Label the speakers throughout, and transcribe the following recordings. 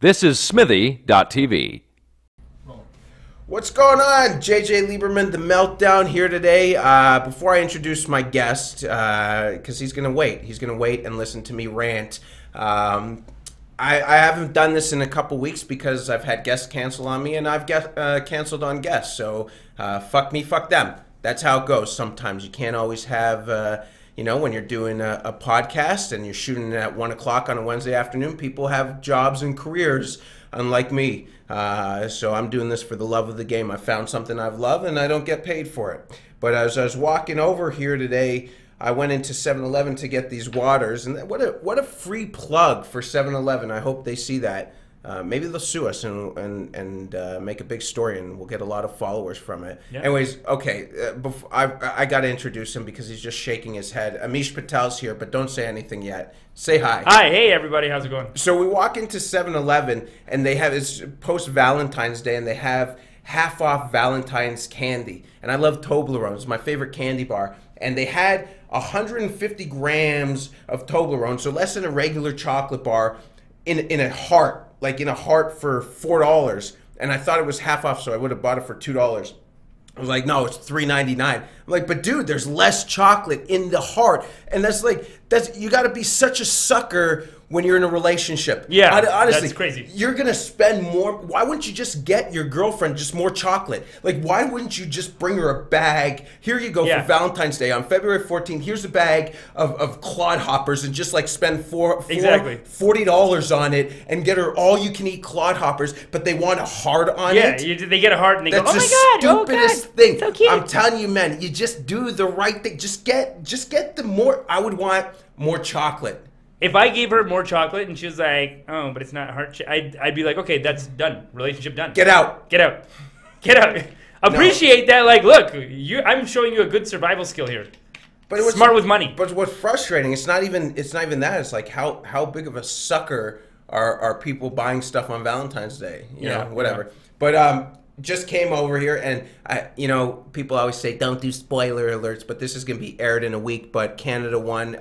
Speaker 1: This is Smithy.tv.
Speaker 2: What's going on? JJ Lieberman, The Meltdown here today. Before I introduce my guest, because he's going to wait and listen to me rant. I haven't done this in a couple weeks because I've had guests cancel on me and I've canceled on guests. So fuck me, fuck them. That's how it goes sometimes. You can't always have... you know, when you're doing a podcast and you're shooting at 1 o'clock on a Wednesday afternoon, people have jobs and careers, unlike me. So I'm doing this for the love of the game. I found something I've loved and I don't get paid for it. But as I was walking over here today, I went into 7-Eleven to get these waters. And what a free plug for 7-Eleven. I hope they see that. Maybe they'll sue us and make a big story, and we'll get a lot of followers from it. Yeah. Anyways, okay, I got to introduce him because he's just shaking his head. Amish Patel's here, but don't say anything yet. Say hi.
Speaker 3: Hi, hey everybody, how's it going?
Speaker 2: So we walk into 7-Eleven, and they have, it's post-Valentine's Day, and they have half off Valentine's candy. And I love Toblerone, it's my favorite candy bar. And they had 150 grams of Toblerone, so less than a regular chocolate bar, in a heart. Like in a heart for $4, and I thought it was half off, so I would have bought it for $2. I was like, no, it's $3.99. I'm like, but dude, there's less chocolate in the heart, and that's you got to be such a sucker when you're in a relationship.
Speaker 3: Yeah,
Speaker 2: honestly,
Speaker 3: that's crazy.
Speaker 2: You're gonna spend more. Why wouldn't you just get your girlfriend just more chocolate? Like, why wouldn't you just bring her a bag? Here you go for Valentine's Day on February 14th. Here's a bag of clodhoppers, and just like spend $40 on it and get her all you can eat clodhoppers. But they want a heart on it.
Speaker 3: Yeah, they get a heart and they go, oh my
Speaker 2: God,
Speaker 3: oh
Speaker 2: stupidest
Speaker 3: God,
Speaker 2: thing.
Speaker 3: so cute.
Speaker 2: I'm telling you, man, you just do the right thing. Just get the more. I would want more chocolate.
Speaker 3: If I gave her more chocolate and she was like, oh, but it's not heart, I'd be like, okay, that's done. Relationship done.
Speaker 2: Get out.
Speaker 3: Get out. Get out. Appreciate that. Like, look, I'm showing you a good survival skill here. But it was smart with money.
Speaker 2: But what's frustrating? It's not even that. It's like how big of a sucker are people buying stuff on Valentine's Day? You know, whatever. Yeah. But just came over here, and you know, people always say don't do spoiler alerts, but this is going to be aired in a week. But Canada won.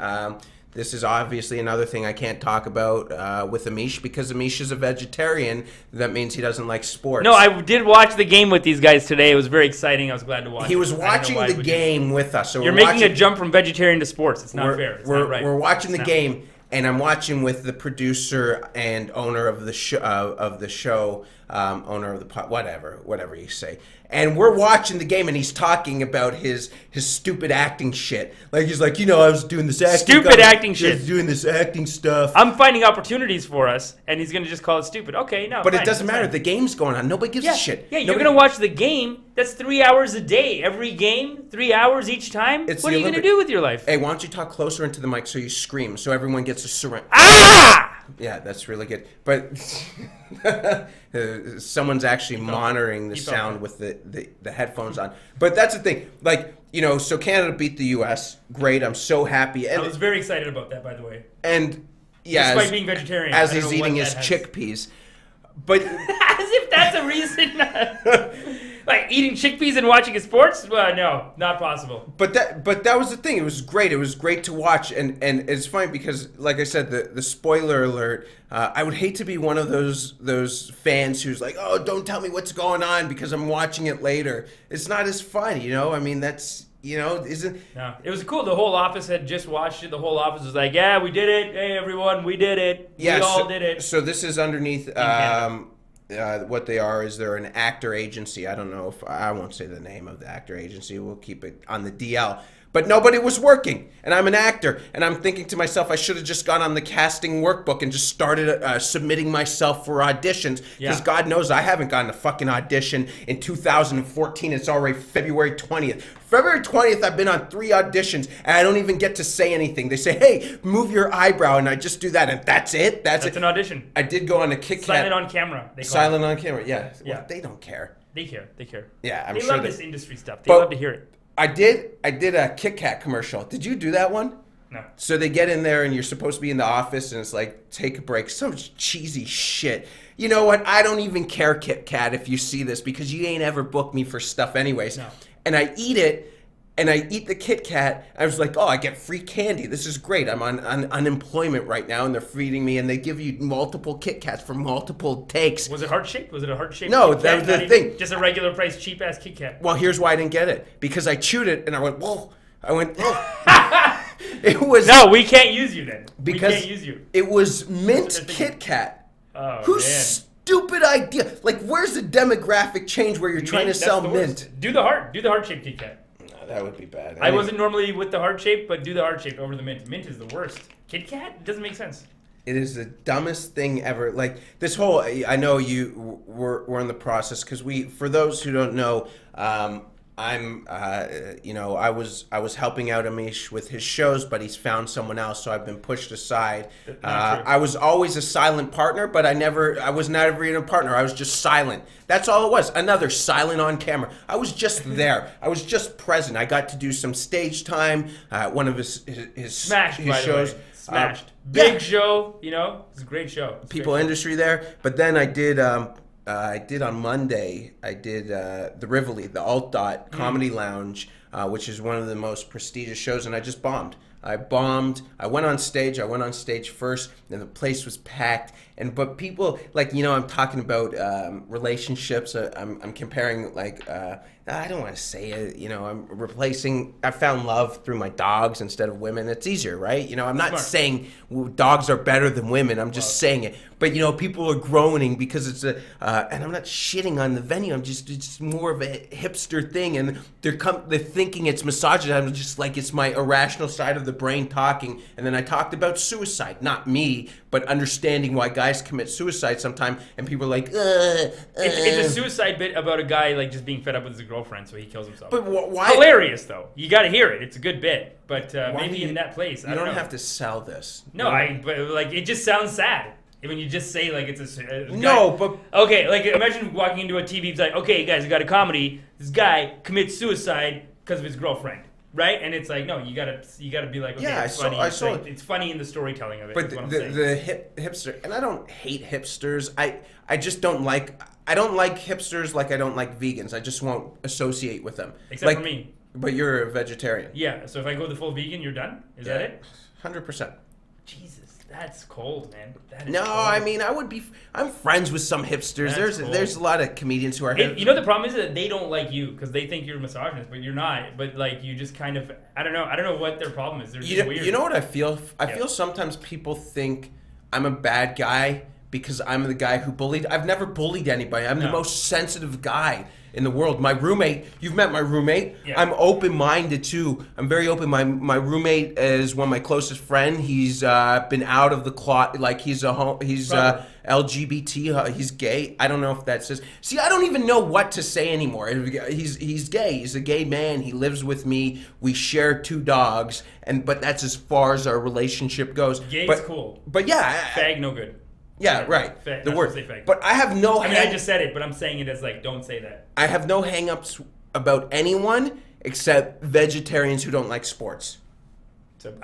Speaker 2: This is obviously another thing I can't talk about with Amish, because Amish is a vegetarian. That means he doesn't like sports.
Speaker 3: No, I did watch the game with these guys today. It was very exciting. I was glad to watch it.
Speaker 2: He was watching the game with us. So
Speaker 3: you're making a jump from vegetarian to sports. It's not fair. It's not right.
Speaker 2: We're watching the game, and I'm watching with the producer and owner of the show, owner of the whatever you say. And we're watching the game, and he's talking about his stupid acting shit. Like, he's like, you know, I was doing this acting
Speaker 3: acting shit.
Speaker 2: Doing this acting stuff.
Speaker 3: I'm finding opportunities for us, and he's going to just call it stupid. Okay, no,
Speaker 2: but fine, it doesn't matter. The game's going on. Nobody gives a shit.
Speaker 3: Yeah, you're going to watch the game. That's 3 hours a day. Every game, 3 hours each time. What are you going to do with your life?
Speaker 2: Hey, why don't you talk closer into the mic so you scream, so everyone gets a surround.
Speaker 3: Ah!
Speaker 2: Yeah, that's really good. But someone's actually monitoring the sound with the headphones on. But that's the thing. Like, you know, so Canada beat the U.S. Great. I'm so happy. And
Speaker 3: I was very excited about that, by the way.
Speaker 2: And, yeah.
Speaker 3: Despite being vegetarian.
Speaker 2: As he's eating his chickpeas. But
Speaker 3: as if that's a reason. Like eating chickpeas and watching sports? Well, no, not possible.
Speaker 2: But that was the thing. It was great. It was great to watch, and it's funny because, like I said, the spoiler alert. I would hate to be one of those fans who's like, oh, don't tell me what's going on because I'm watching it later. It's not as fun, you know. I mean, that's, you know, isn't.
Speaker 3: No, it was cool. The whole office had just watched it. The whole office was like, yeah, we did it. Hey, everyone, we did it.
Speaker 2: Yeah,
Speaker 3: we all did it.
Speaker 2: So this is underneath. What they are is they're an actor agency. I don't know if I won't say the name of the actor agency. We'll keep it on the DL. But nobody was working, and I'm an actor, and I'm thinking to myself, I should have just gone on the casting workbook and just started submitting myself for auditions, because God knows I haven't gotten a fucking audition in 2014. It's already February 20th. February 20th, I've been on 3 auditions, and I don't even get to say anything. They say, hey, move your eyebrow, and I just do that, and that's it? That's
Speaker 3: an audition.
Speaker 2: I did go on a Kit Kat.
Speaker 3: Silent on camera.
Speaker 2: Silent on camera, yeah. Well, they don't care.
Speaker 3: They care. They care.
Speaker 2: Yeah, I'm
Speaker 3: sure. They love this industry stuff. They love to hear it.
Speaker 2: I did a Kit Kat commercial. Did you do that one?
Speaker 3: No.
Speaker 2: So they get in there and you're supposed to be in the office and it's like, take a break. Some cheesy shit. You know what? I don't even care, Kit Kat, if you see this, because you ain't ever booked me for stuff anyways.
Speaker 3: No.
Speaker 2: And I eat it and I eat the Kit Kat. I was like, oh, I get free candy. This is great. I'm on unemployment right now, and they're feeding me, and they give you multiple Kit Kats for multiple takes.
Speaker 3: Was it heart-shaped? Was it a heart-shaped
Speaker 2: No,
Speaker 3: Kit
Speaker 2: that
Speaker 3: Kat?
Speaker 2: was the thing.
Speaker 3: Just a regular price, cheap-ass Kit Kat.
Speaker 2: Well, here's why I didn't get it. Because I chewed it, and I went, whoa. I went, whoa. It was...
Speaker 3: No, we can't use you then.
Speaker 2: Because
Speaker 3: we can't use you.
Speaker 2: It was mint Kit Kat.
Speaker 3: Oh,
Speaker 2: Whose
Speaker 3: man.
Speaker 2: stupid idea? Like, where's the demographic change where you're trying to sell mint?
Speaker 3: Do the heart-shaped Kit Kat.
Speaker 2: No, that would be bad.
Speaker 3: I wasn't normally with the heart shape, but do the heart shape over the mint. Mint is the worst. Kit Kat? It doesn't make sense.
Speaker 2: It is the dumbest thing ever. Like, this whole, I know we're in the process, because for those who don't know, I'm, you know, I was helping out Amish with his shows, but he's found someone else, so I've been pushed aside. I was always a silent partner, but I was never even a partner. I was just silent. That's all it was. Another silent on camera. I was just there. I was just present. I got to do some stage time at one of his
Speaker 3: Smashed, by
Speaker 2: shows.
Speaker 3: the way. Smashed. Big show, you know? It's a great show.
Speaker 2: People industry there. But then I did on Monday, I did the Rivoli, the Alt Dot Comedy Lounge, which is one of the most prestigious shows, and I just bombed. I bombed. I went on stage first, and the place was packed. But people, like, you know, I'm talking about relationships. I'm comparing, like, I don't want to say it, you know, I found love through my dogs instead of women. It's easier, right? You know, I'm not saying dogs are better than women. I'm just saying it. But, you know, people are groaning because it's and I'm not shitting on the venue. It's more of a hipster thing. And they're thinking it's misogyny. I'm just like, it's my irrational side of the brain talking. And then I talked about suicide, not me, but understanding why guys commit suicide sometimes. And people are like,
Speaker 3: It's a suicide bit about a guy, like, just being fed up with his girlfriend, so he kills himself.
Speaker 2: But why?
Speaker 3: Hilarious, though. You got to hear it. It's a good bit. But maybe in that place,
Speaker 2: you don't have to sell this.
Speaker 3: No, but like, it just sounds sad when you just say, like, it's a
Speaker 2: no,
Speaker 3: guy.
Speaker 2: but
Speaker 3: okay, like, imagine walking into a TV. It's like, okay, guys, we got a comedy. This guy commits suicide because of his girlfriend, right? And it's like, no, you gotta be like, okay,
Speaker 2: yeah,
Speaker 3: it's funny.
Speaker 2: It's
Speaker 3: funny in the storytelling of it.
Speaker 2: But the hipster, and I don't hate hipsters. I just don't like. I don't like hipsters like I don't like vegans. I just won't associate with them.
Speaker 3: Except for me.
Speaker 2: But you're a vegetarian.
Speaker 3: Yeah, so if I go the full vegan, you're done? Is that it?
Speaker 2: 100%.
Speaker 3: Jesus, that's cold, man. That is
Speaker 2: no,
Speaker 3: cold.
Speaker 2: I mean, I'm friends with some hipsters. There's a lot of comedians who are hipsters.
Speaker 3: You know, the problem is that they don't like you because they think you're a misogynist, but you're not. But, like, you just kind of, I don't know what their problem is. They're just weird.
Speaker 2: You know what I feel? I feel sometimes people think I'm a bad guy because I'm the guy who bullied. I've never bullied anybody. I'm the most sensitive guy in the world. My roommate, you've met my roommate. Yeah. I'm open-minded too. I'm very open. My roommate is one of my closest friends. He's been out of the closet. Like, he's LGBT. He's gay. I don't know if that says. See, I don't even know what to say anymore. He's gay. He's a gay man. He lives with me. We share 2 dogs, but that's as far as our relationship goes.
Speaker 3: Gay's cool.
Speaker 2: But yeah,
Speaker 3: fag no good.
Speaker 2: Yeah, right. The word. But I have no.
Speaker 3: I mean, I just said it, but I'm saying it as, like, don't say that.
Speaker 2: I have no hang-ups about anyone except vegetarians who don't like sports.
Speaker 3: So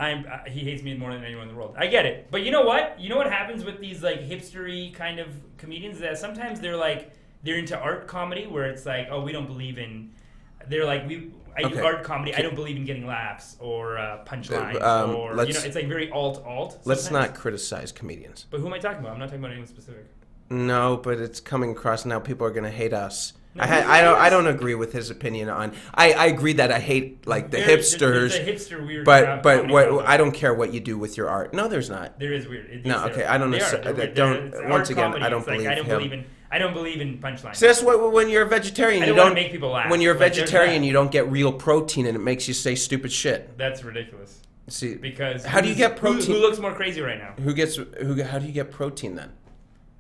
Speaker 3: he hates me more than anyone in the world. I get it. But you know what? You know what happens with these, like, hipstery kind of comedians? That sometimes they're into art comedy where it's like, oh, we don't believe in. They're like, I do art comedy. I don't believe in getting laughs or punchlines or, you know, it's like very alt.
Speaker 2: Let's not criticize comedians.
Speaker 3: But who am I talking about? I'm not talking about anyone specific.
Speaker 2: No, but it's coming across now. People are going to hate us. No, I don't agree with his opinion on. I agree that I hate, like, the hipsters.
Speaker 3: There's a hipster weird.
Speaker 2: But I don't care what you do with your art. No, there's not.
Speaker 3: There is weird.
Speaker 2: No, okay. I don't know. Once again, I don't believe him.
Speaker 3: I don't believe in punchlines.
Speaker 2: So that's what when you're a vegetarian, you don't
Speaker 3: make people laugh.
Speaker 2: When you're a vegetarian, you don't get real protein, and it makes you say stupid shit.
Speaker 3: That's ridiculous.
Speaker 2: See,
Speaker 3: because
Speaker 2: how do you get protein?
Speaker 3: Who looks more crazy right now?
Speaker 2: How do you get protein then?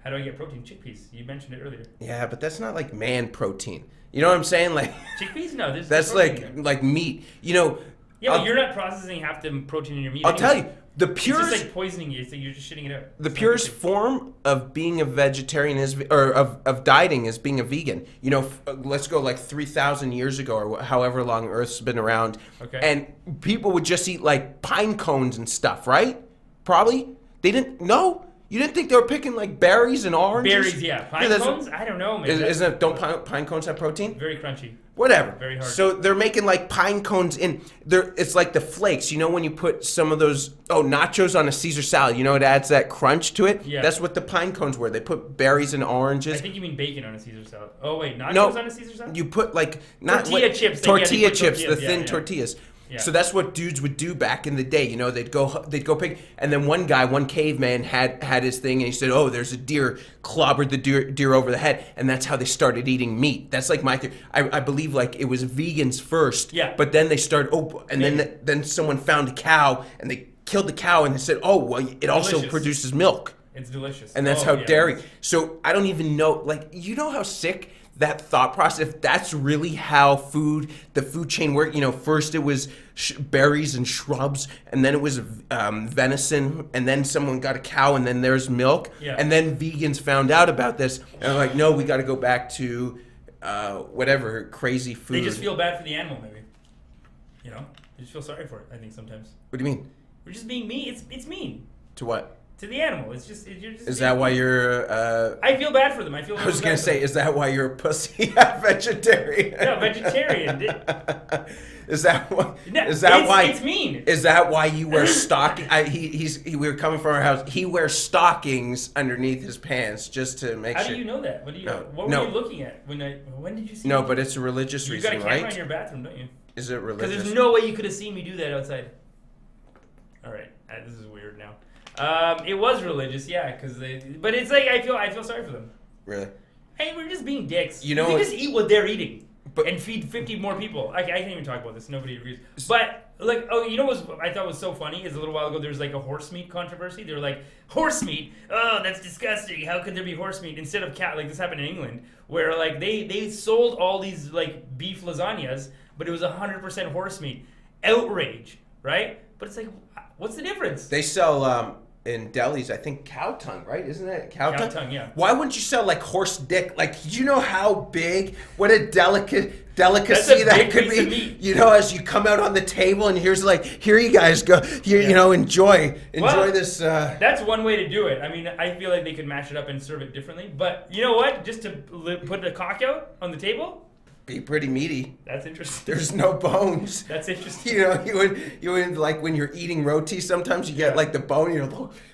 Speaker 3: How do I get protein? Chickpeas. You mentioned it earlier.
Speaker 2: Yeah, but that's not like man protein. You know what I'm saying? Like
Speaker 3: chickpeas? No,
Speaker 2: that's like meat. You know.
Speaker 3: Yeah, but you're not processing half the protein in your meat.
Speaker 2: I'll tell you. The purest,
Speaker 3: it's just like poisoning you. It's like you're just shitting it out.
Speaker 2: The purest form of being a vegetarian of dieting is being a vegan. You know, let's go like 3,000 years ago or however long Earth's been around.
Speaker 3: Okay.
Speaker 2: And people would just eat like pine cones and stuff, right? Probably. They didn't. No. You didn't think they were picking like berries and oranges?
Speaker 3: Berries, yeah. Pine cones? I don't know, man.
Speaker 2: Don't pine cones have protein?
Speaker 3: Very crunchy.
Speaker 2: Whatever.
Speaker 3: Very hard.
Speaker 2: So they're making like pine cones in there. It's like the flakes. You know when you put some of those nachos on a Caesar salad, you know it adds that crunch to it?
Speaker 3: Yeah.
Speaker 2: That's what the pine cones were. They put berries and oranges.
Speaker 3: I think you mean bacon on a Caesar salad. Oh wait, nachos on a Caesar salad?
Speaker 2: You put like not
Speaker 3: tortilla chips.
Speaker 2: Tortilla chips, the thin
Speaker 3: yeah.
Speaker 2: tortillas.
Speaker 3: Yeah.
Speaker 2: So that's what dudes would do back in the day. You know, they'd go pick, and then one caveman had his thing, and he said, "Oh, there's a deer," clobbered the deer over the head, and that's how they started eating meat. That's like my theory. I believe like it was vegans first,
Speaker 3: yeah.
Speaker 2: But then they started, then someone found a cow, and they killed the cow, and they said, "Oh, well, it also produces milk."
Speaker 3: It's delicious.
Speaker 2: And that's how dairy. So I don't even know, like, you know how sick that thought process, if that's really how the food chain worked. You know, first it was berries and shrubs, and then it was venison, and then someone got a cow, and then there's milk.
Speaker 3: Yeah.
Speaker 2: And then vegans found out about this, and they're like, no, we got to go back to whatever crazy food.
Speaker 3: They just feel bad for the animal, maybe. You know? They just feel sorry for it, I think, sometimes.
Speaker 2: What do you mean?
Speaker 3: We're just being mean. It's mean.
Speaker 2: To what?
Speaker 3: To the animal. You're just
Speaker 2: is that why you're
Speaker 3: I feel bad for them. I
Speaker 2: was gonna say, is that why you're a pussy vegetarian?
Speaker 3: No, vegetarian.
Speaker 2: Is that why?
Speaker 3: It's mean.
Speaker 2: Is that why you wear stocking? We were coming from our house. He wears stockings underneath his pants just to make sure.
Speaker 3: How do you know that? What were you looking at when did you see?
Speaker 2: No, but it's a religious reason, right?
Speaker 3: You got a camera in your bathroom, don't you?
Speaker 2: Is it religious?
Speaker 3: Because there's no way you could have seen me do that outside. All right, this is weird now. It was religious, yeah, but it's like I feel sorry for them.
Speaker 2: Really?
Speaker 3: Hey, we're just being dicks.
Speaker 2: You know,
Speaker 3: we just eat what they're eating and feed 50 more people. I can't even talk about this. Nobody agrees. But like, you know what I thought was so funny is a little while ago there was like a horse meat controversy. They were like, horse meat? Oh, that's disgusting. How could there be horse meat instead of cat? Like this happened in England where like they sold all these like beef lasagnas, but it was 100% horse meat. Outrage, right? But it's like, what's the difference?
Speaker 2: They sell in delis, I think cow tongue, right? Isn't it cow tongue?
Speaker 3: Cow tongue, yeah.
Speaker 2: Why wouldn't you sell like horse dick? Like, do you know how big? What a delicacy that could be. You know, as you come out on the table and here you guys go. Here, you know, enjoy this.
Speaker 3: That's one way to do it. I mean, I feel like they could mash it up and serve it differently. But you know what? Just to put the cock out on the table.
Speaker 2: Be pretty meaty.
Speaker 3: That's interesting.
Speaker 2: There's no bones.
Speaker 3: That's interesting.
Speaker 2: You know, you would like when you're eating roti. Sometimes you get like the bone.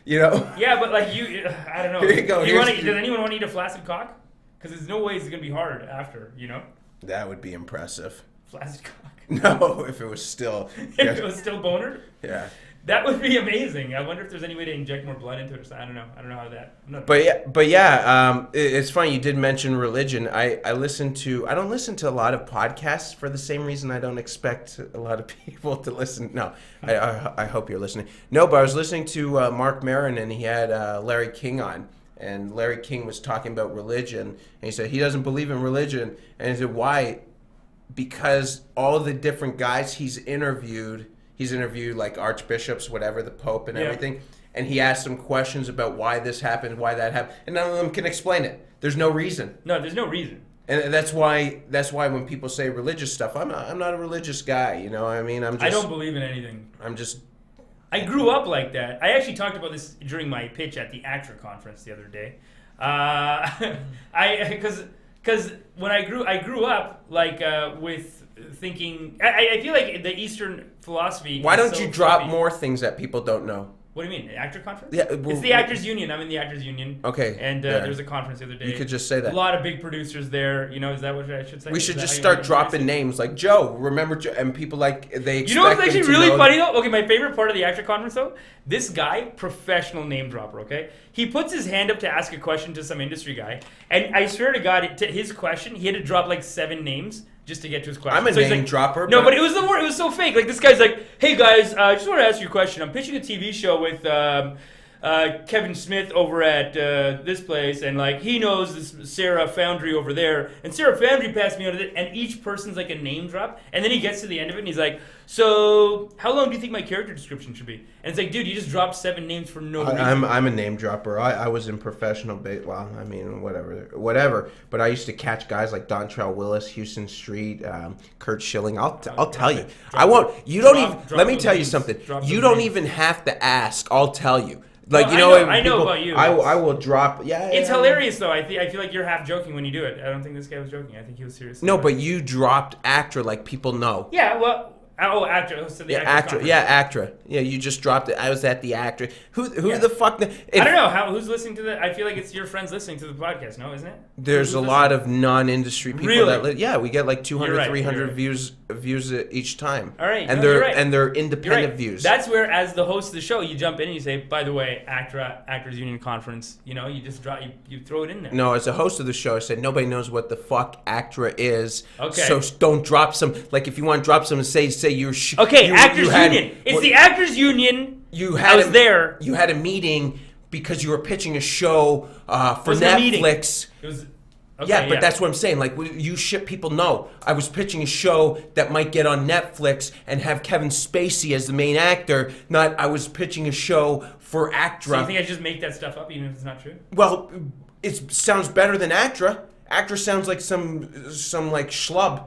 Speaker 2: You know. Yeah,
Speaker 3: but like I don't know.
Speaker 2: Here you go.
Speaker 3: Does anyone want to eat a flaccid cock? Because there's no way it's gonna be hard after. You know.
Speaker 2: That would be impressive.
Speaker 3: Flaccid cock.
Speaker 2: No, if it was still.
Speaker 3: If it was still boner.
Speaker 2: Yeah.
Speaker 3: That would be amazing. I wonder if there's any way to inject more blood into it. I don't know. I don't know how that.
Speaker 2: But yeah, it's funny you did mention religion. I don't listen to a lot of podcasts for the same reason I don't expect a lot of people to listen. No, I hope you're listening. No, but I was listening to Mark Maron, and he had Larry King on, and Larry King was talking about religion, and he said he doesn't believe in religion, and he said why? Because all the different guys he's interviewed like archbishops, whatever, the Pope and everything, and he asked them questions about why this happened, why that happened, and none of them can explain it. There's no reason.
Speaker 3: No, there's no reason.
Speaker 2: And that's why when people say religious stuff, I'm not a religious guy, you know what I mean? I
Speaker 3: don't believe in anything.
Speaker 2: I
Speaker 3: grew up like that. I actually talked about this during my pitch at the Actor Conference the other day. Because when I grew up like with thinking, I feel like the Eastern philosophy.
Speaker 2: Why don't you drop more things that people don't know?
Speaker 3: What do you mean? The Actor Conference?
Speaker 2: Yeah,
Speaker 3: it's the Actors Union. I'm in the Actors Union.
Speaker 2: Okay.
Speaker 3: And there's a conference the other day.
Speaker 2: You could just say that.
Speaker 3: A lot of big producers there. You know, is that what I should say?
Speaker 2: We should just start dropping names like Joe. Remember Joe? And people they expect.
Speaker 3: You know what's actually really funny though? Okay, my favorite part of the Actor Conference though, this guy, professional name dropper. Okay, he puts his hand up to ask a question to some industry guy, and I swear to God, to his question, he had to drop like 7 names. Just to get to his question.
Speaker 2: I'm a name dropper.
Speaker 3: No, but it was it was so fake. Like this guy's like, "Hey guys, I just want to ask you a question. I'm pitching a TV show with Kevin Smith over at this place, and like he knows this Sarah Foundry over there, and Sarah Foundry passed me out of it." And each person's like a name drop, and then he gets to the end of it, and he's like, "So how long do you think my character description should be?" And it's like, dude, you just dropped 7 names for no reason.
Speaker 2: I'm a name dropper. I was in professional well, I mean, whatever. But I used to catch guys like Dontrell Willis, Houston Street, Kurt Schilling. I'll tell you. I won't. You don't even. Let me tell you something. You don't even have to ask. I'll tell you. Like,
Speaker 3: well, I know about you.
Speaker 2: I will drop. Yeah,
Speaker 3: it's hilarious though. I feel like you're half joking when you do it. I don't think this guy was joking. I think he was serious.
Speaker 2: No, but you dropped ACTRA like people know.
Speaker 3: Yeah, well. Oh, ACTRA. So the
Speaker 2: ACTRA. Yeah, ACTRA. Yeah, you just dropped it. I was at the ACTRA. Who the fuck?
Speaker 3: I don't know. Who's listening to the? I feel like it's your friends listening to the podcast. No, isn't it?
Speaker 2: There's a lot of non-industry people
Speaker 3: really?
Speaker 2: that we get like 200,
Speaker 3: right,
Speaker 2: 300 views each time.
Speaker 3: All right,
Speaker 2: and they're independent views.
Speaker 3: That's where, as the host of the show, you jump in and you say, "By the way, Actors Union Conference." You know, you just you throw it in there.
Speaker 2: No, as a host of the show, I said nobody knows what the fuck ACTRA is.
Speaker 3: Okay.
Speaker 2: So don't drop some. Like if you want to drop some, say you're.
Speaker 3: Okay, Actors Union. It's the Actors Union. I was there.
Speaker 2: You had a meeting because you were pitching a show for Netflix.
Speaker 3: It was.
Speaker 2: Okay, yeah, but that's what I'm saying. Like, you shit people know. I was pitching a show that might get on Netflix and have Kevin Spacey as the main actor. Not, I was pitching a show for ACTRA.
Speaker 3: So you think I just make that stuff up even if it's not true?
Speaker 2: Well, it sounds better than ACTRA. ACTRA sounds like some like schlub.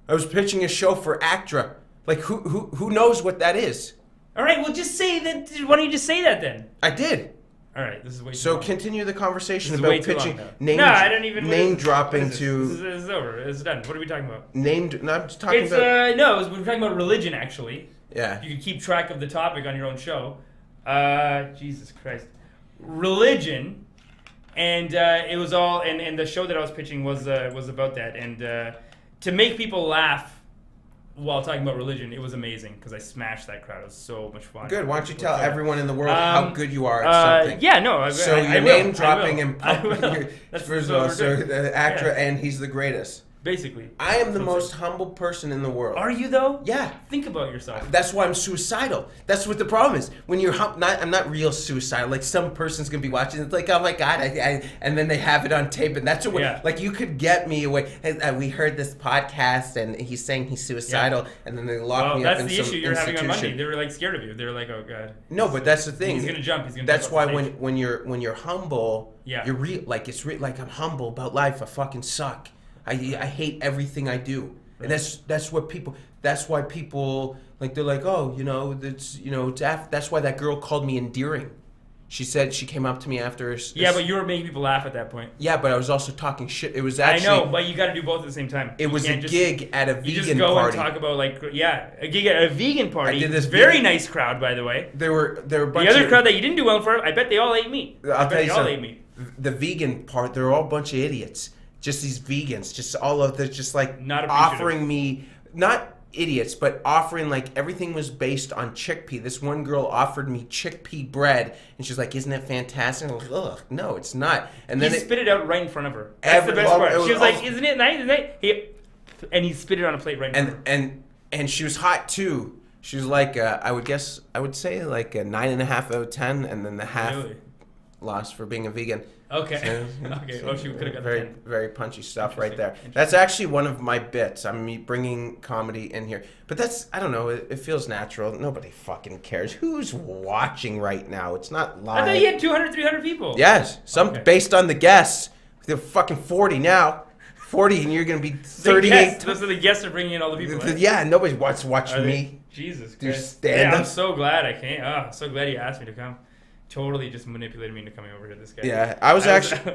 Speaker 2: I was pitching a show for ACTRA. Like, who knows what that is?
Speaker 3: All right, well, just say that. Why don't you just say that then?
Speaker 2: I did.
Speaker 3: All right, this is way too
Speaker 2: So
Speaker 3: long.
Speaker 2: continue the conversation
Speaker 3: this
Speaker 2: about
Speaker 3: is way
Speaker 2: pitching.
Speaker 3: Too long,
Speaker 2: name,
Speaker 3: I don't even
Speaker 2: name dropping to.
Speaker 3: This is over. It's done. What are we talking about?
Speaker 2: No, I'm just talking about.
Speaker 3: We're talking about religion actually.
Speaker 2: Yeah.
Speaker 3: You can keep track of the topic on your own show. Jesus Christ, religion, and it was all and the show that I was pitching was about that, and to make people laugh while talking about religion, it was amazing because I smashed that crowd. It was so much fun.
Speaker 2: Good. Why don't you tell everyone in the world how good you are at something?
Speaker 3: Yeah, no.
Speaker 2: So you're name dropping and
Speaker 3: That's
Speaker 2: first of all, so the actor and he's the greatest.
Speaker 3: Basically.
Speaker 2: I am the most humble person in the world.
Speaker 3: Are you though?
Speaker 2: Yeah.
Speaker 3: Think about yourself.
Speaker 2: That's why I'm suicidal. That's what the problem is. When you're I'm not real suicidal. Like some person's gonna be watching. It's like, oh my god, and then they have it on tape, and that's a way. Like you could get me away. Hey, we heard this podcast, and he's saying he's suicidal, and then they lock me up in some institution.
Speaker 3: That's the issue you're having on Monday. They were like scared of you. They were like, oh god.
Speaker 2: No, but that's the thing.
Speaker 3: He's gonna jump. He's gonna.
Speaker 2: That's why when you're humble,
Speaker 3: you're
Speaker 2: real. Like it's like I'm humble about life. I fucking suck. I hate everything I do, and that's what people. That's why people like they're like, oh, that's why that girl called me endearing. She said she came up to me after.
Speaker 3: Yeah, but you were making people laugh at that point.
Speaker 2: Yeah, but I was also talking shit. It was actually.
Speaker 3: I know, but you got to do both at the same time.
Speaker 2: It was a gig at a vegan party.
Speaker 3: You just go and talk about a gig at a vegan party. I did this very nice crowd, by the way.
Speaker 2: There were a bunch
Speaker 3: the other crowd that you didn't do well for. I bet they all ate meat.
Speaker 2: I'll tell you something. The vegan part, they're all a bunch of idiots. Just these vegans, just all of the, just like offering me, not idiots, but offering like everything was based on chickpea. This one girl offered me chickpea bread, and she's like, "Isn't it fantastic?" I was like, "Ugh, no, it's not." And then
Speaker 3: he spit it out right in front of her. That's the best part. She was like, "Isn't it nice?" Isn't it? And he spit it on a plate right in front of her.
Speaker 2: And she was hot too. She was like, I would say like a 9.5 out of 10, and then the half lost for being a vegan.
Speaker 3: Okay. So, okay. Oh, she could have got
Speaker 2: very, very punchy stuff right there. That's actually one of my bits. I'm bringing comedy in here, but that's I don't know. It feels natural. Nobody fucking cares. Who's watching right now? It's not live.
Speaker 3: I thought you had 200, 300 people.
Speaker 2: Yes, based on the guests. They're fucking 40 now. 40, and you're gonna be 38.
Speaker 3: Those are the guests are bringing in all the people. Right?
Speaker 2: Yeah, nobody wants to watch me.
Speaker 3: Jesus
Speaker 2: Christ.
Speaker 3: Christ.
Speaker 2: Stand up.
Speaker 3: I'm so glad I came. Oh, so glad you asked me to come. Totally just manipulated me into coming over here. This guy.
Speaker 2: Yeah, I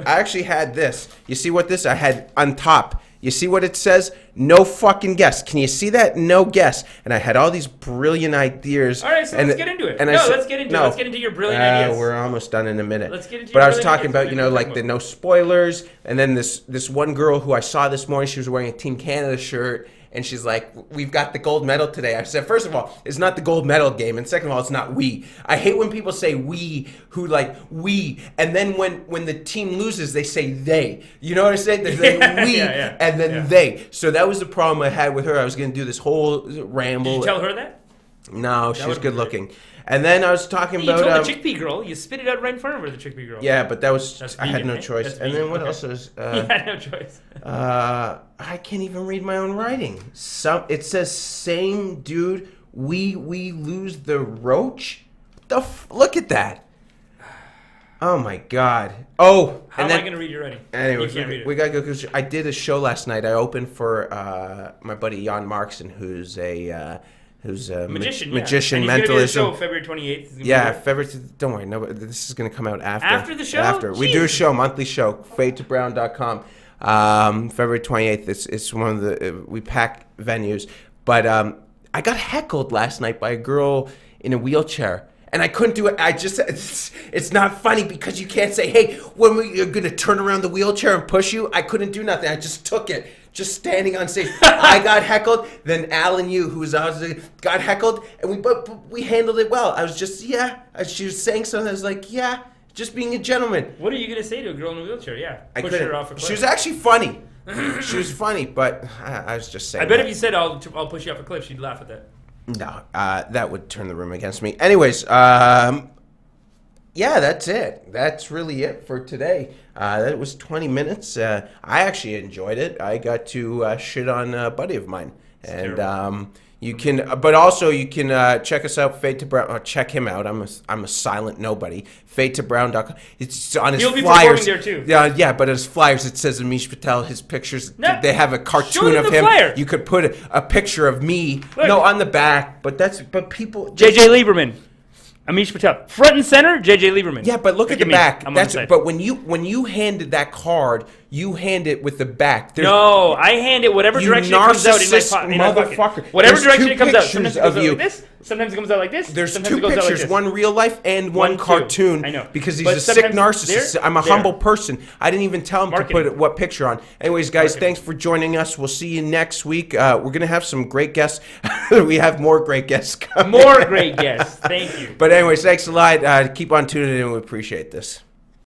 Speaker 2: actually had this. You see what this? I had on top. You see what it says? No fucking guess. Can you see that? No guess. And I had all these brilliant ideas.
Speaker 3: All right, so let's get into it. Let's get into it. Let's get into your brilliant ideas.
Speaker 2: We're almost done in a minute.
Speaker 3: Let's get into
Speaker 2: But I was talking about, like the no spoilers. And then this one girl who I saw this morning, she was wearing a Team Canada shirt. And she's like, we've got the gold medal today. I said, first of all, it's not the gold medal game. And second of all, it's not we. I hate when people say we, who like we. And then when the team loses, they say they. You know what I'm saying? They say we and then they. So that was the problem I had with her. I was going to do this whole ramble.
Speaker 3: Did you tell her that?
Speaker 2: No, she was good looking. And then I was talking about...
Speaker 3: You told the chickpea girl. You spit it out right in front of her, the chickpea girl.
Speaker 2: Yeah, but that was... I had no choice. That's and vegan. Then what else is...
Speaker 3: you had no choice.
Speaker 2: I can't even read my own writing. It says, same dude, we lose the roach? Look at that. Oh, my God. Oh.
Speaker 3: How am I going to read your writing?
Speaker 2: Anyways, we got to go. Because I did a show last night. I opened for my buddy Jan Markson, who's a who's a
Speaker 3: magician,
Speaker 2: magician,
Speaker 3: and he's gonna be at the
Speaker 2: mentalist.
Speaker 3: show February 28th.
Speaker 2: Yeah, February. Don't worry, no. This is gonna come out after.
Speaker 3: After the show?
Speaker 2: After we do a
Speaker 3: Jesus.
Speaker 2: show, monthly show, fadetobrown.com. February 28th. It's one of the we pack venues, but I got heckled last night by a girl in a wheelchair. And I couldn't do it. It's not funny because you can't say, hey, when we're going to turn around the wheelchair and push you. I couldn't do nothing. I just took it. Just standing on stage. I got heckled. Then Alan Yu, who was obviously got heckled. And but we handled it well. I was just, she was saying something. I was like, yeah, just being a gentleman.
Speaker 3: What are you going to say to a girl in a wheelchair? Yeah.
Speaker 2: I
Speaker 3: Push
Speaker 2: couldn't.
Speaker 3: her off a cliff.
Speaker 2: She was actually funny. She was funny, but I was just saying.
Speaker 3: I bet if you said, I'll push you off a cliff, she'd laugh at that.
Speaker 2: No, that would turn the room against me. Anyways, yeah, that's it. That's really it for today. That was 20 minutes. I actually enjoyed it. I got to shit on a buddy of mine. And you can, but also you can check us out, Fade to Brown. Or check him out. I'm a silent nobody. FadeToBrown.com. It's on his
Speaker 3: He'll be
Speaker 2: flyers.
Speaker 3: performing there too.
Speaker 2: Yeah, but his flyers it says Amish Patel. His pictures.
Speaker 3: No,
Speaker 2: they have a
Speaker 3: show
Speaker 2: cartoon
Speaker 3: them
Speaker 2: of
Speaker 3: the
Speaker 2: him.
Speaker 3: flyer.
Speaker 2: You could put a picture of me.
Speaker 3: Look.
Speaker 2: No, on the back. But people.
Speaker 3: JJ Lieberman. Amish Patel. Front and center, JJ Lieberman.
Speaker 2: Yeah, but look at the
Speaker 3: me.
Speaker 2: back.
Speaker 3: I'm on the side.
Speaker 2: But when you handed that card, you hand it with the back.
Speaker 3: No, I hand it whatever
Speaker 2: You
Speaker 3: direction it comes out
Speaker 2: narcissist
Speaker 3: in my
Speaker 2: motherfucker.
Speaker 3: pocket. Whatever
Speaker 2: There's
Speaker 3: direction
Speaker 2: two
Speaker 3: it comes out.
Speaker 2: pictures
Speaker 3: Sometimes it goes
Speaker 2: of
Speaker 3: out
Speaker 2: you.
Speaker 3: like this. Sometimes it comes out like this.
Speaker 2: There's
Speaker 3: sometimes
Speaker 2: two
Speaker 3: it goes out like
Speaker 2: pictures,
Speaker 3: this.
Speaker 2: one real life and one cartoon.
Speaker 3: I know.
Speaker 2: Because he's
Speaker 3: But
Speaker 2: a sick
Speaker 3: sometimes
Speaker 2: narcissist.
Speaker 3: there,
Speaker 2: I'm a
Speaker 3: there.
Speaker 2: humble person. I didn't even tell him
Speaker 3: Marketing.
Speaker 2: to put what picture on. Anyways, guys,
Speaker 3: Marketing.
Speaker 2: thanks for joining us. We'll see you next week. We're going to have some great guests. We have more great guests coming.
Speaker 3: More great guests. Thank you.
Speaker 2: But anyways, thanks a lot. Keep on tuning in. We appreciate this.